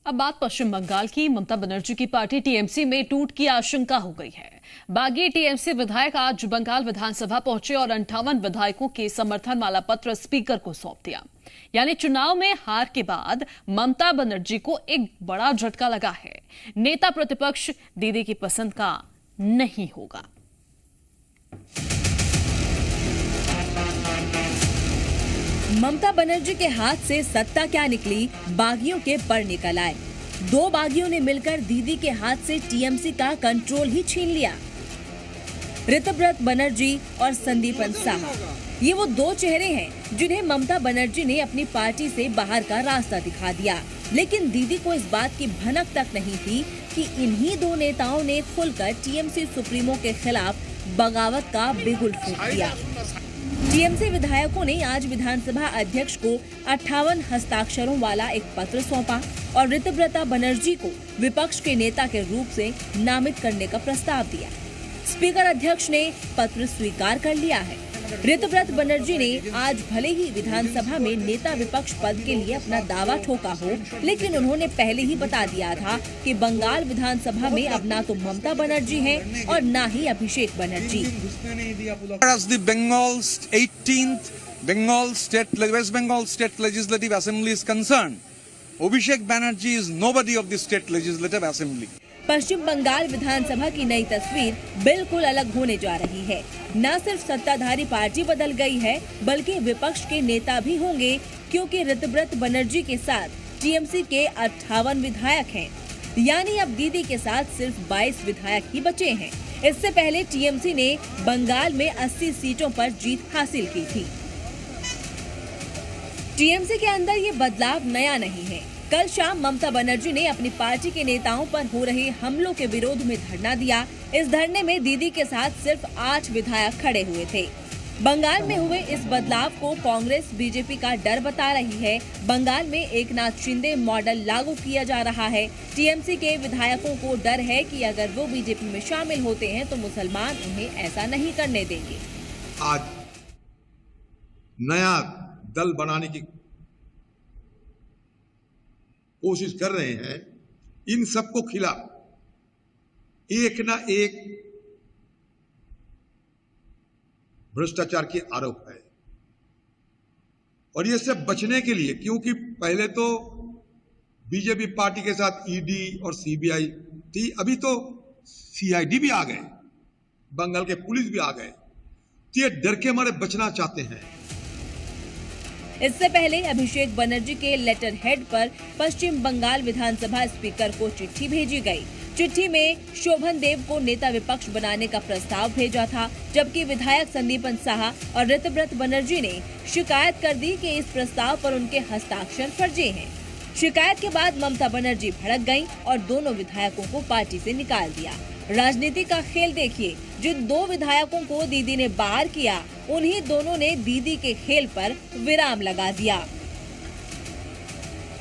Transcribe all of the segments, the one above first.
अब बात पश्चिम बंगाल की। ममता बनर्जी की पार्टी टीएमसी में टूट की आशंका हो गई है। बागी टीएमसी विधायक आज बंगाल विधानसभा पहुंचे और 58 विधायकों के समर्थन वाला पत्र स्पीकर को सौंप दिया। यानी चुनाव में हार के बाद ममता बनर्जी को एक बड़ा झटका लगा है। नेता प्रतिपक्ष दीदी की पसंद का नहीं होगा। ममता बनर्जी के हाथ से सत्ता क्या निकली, बागियों के पर निकल आए। दो बागियों ने मिलकर दीदी के हाथ से टीएमसी का कंट्रोल ही छीन लिया। ऋतव्रत बनर्जी और संदीपन साहा, ये वो दो चेहरे हैं जिन्हें ममता बनर्जी ने अपनी पार्टी से बाहर का रास्ता दिखा दिया। लेकिन दीदी को इस बात की भनक तक नहीं थी कि इन्हीं दो नेताओं ने खुलकर टीएमसी सुप्रीमो के खिलाफ बगावत का बिगुल फूंक दिया। टीएमसी विधायकों ने आज विधानसभा अध्यक्ष को 58 हस्ताक्षरों वाला एक पत्र सौंपा और ऋतव्रता बनर्जी को विपक्ष के नेता के रूप से नामित करने का प्रस्ताव दिया। स्पीकर अध्यक्ष ने पत्र स्वीकार कर लिया है। ऋतव्रत बनर्जी ने आज भले ही विधानसभा में नेता विपक्ष पद के लिए अपना दावा ठोका हो, लेकिन उन्होंने पहले ही बता दिया था कि बंगाल विधानसभा में अब ना तो ममता बनर्जी है और ना ही Abhishek Banerjee. West Bengal State Legislative Assembly is concerned, Abhishek Banerjee is nobody of the State Legislative Assembly. पश्चिम बंगाल विधानसभा की नई तस्वीर बिल्कुल अलग होने जा रही है। न सिर्फ सत्ताधारी पार्टी बदल गई है, बल्कि विपक्ष के नेता भी होंगे, क्योंकि ऋतव्रत बनर्जी के साथ टीएमसी के 58 विधायक हैं। यानी अब दीदी के साथ सिर्फ 22 विधायक ही बचे हैं। इससे पहले टीएमसी ने बंगाल में 80 सीटों पर जीत हासिल की थी। टीएमसी के अंदर ये बदलाव नया नहीं है। कल शाम ममता बनर्जी ने अपनी पार्टी के नेताओं पर हो रहे हमलों के विरोध में धरना दिया। इस धरने में दीदी के साथ सिर्फ 8 विधायक खड़े हुए थे। बंगाल में हुए इस बदलाव को कांग्रेस बीजेपी का डर बता रही है। बंगाल में एकनाथ शिंदे मॉडल लागू किया जा रहा है। टीएमसी के विधायकों को डर है कि अगर वो बीजेपी में शामिल होते हैं तो मुसलमान उन्हें ऐसा नहीं करने देंगे। आज नया दल बनाने की कोशिश कर रहे हैं। इन सबको खिलाफ एक ना एक भ्रष्टाचार के आरोप है और ये सब बचने के लिए, क्योंकि पहले तो बीजेपी पार्टी के साथ ईडी और सीबीआई थी, अभी तो सीआईडी भी आ गए, बंगाल के पुलिस भी आ गए, तो ये डर के मारे बचना चाहते हैं। इससे पहले अभिषेक बनर्जी के लेटर हेड पर पश्चिम बंगाल विधानसभा स्पीकर को चिट्ठी भेजी गई। चिट्ठी में शोभन देव को नेता विपक्ष बनाने का प्रस्ताव भेजा था, जबकि विधायक संदीपन साहा और ऋतव्रत बनर्जी ने शिकायत कर दी कि इस प्रस्ताव पर उनके हस्ताक्षर फर्जी हैं। शिकायत के बाद ममता बनर्जी भड़क गईं और दोनों विधायकों को पार्टी से निकाल दिया। राजनीति का खेल देखिए, जिन दो विधायकों को दीदी ने बाहर किया, उन्हीं दोनों ने दीदी के खेल पर विराम लगा दिया।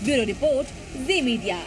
ब्यूरो रिपोर्ट, जी मीडिया।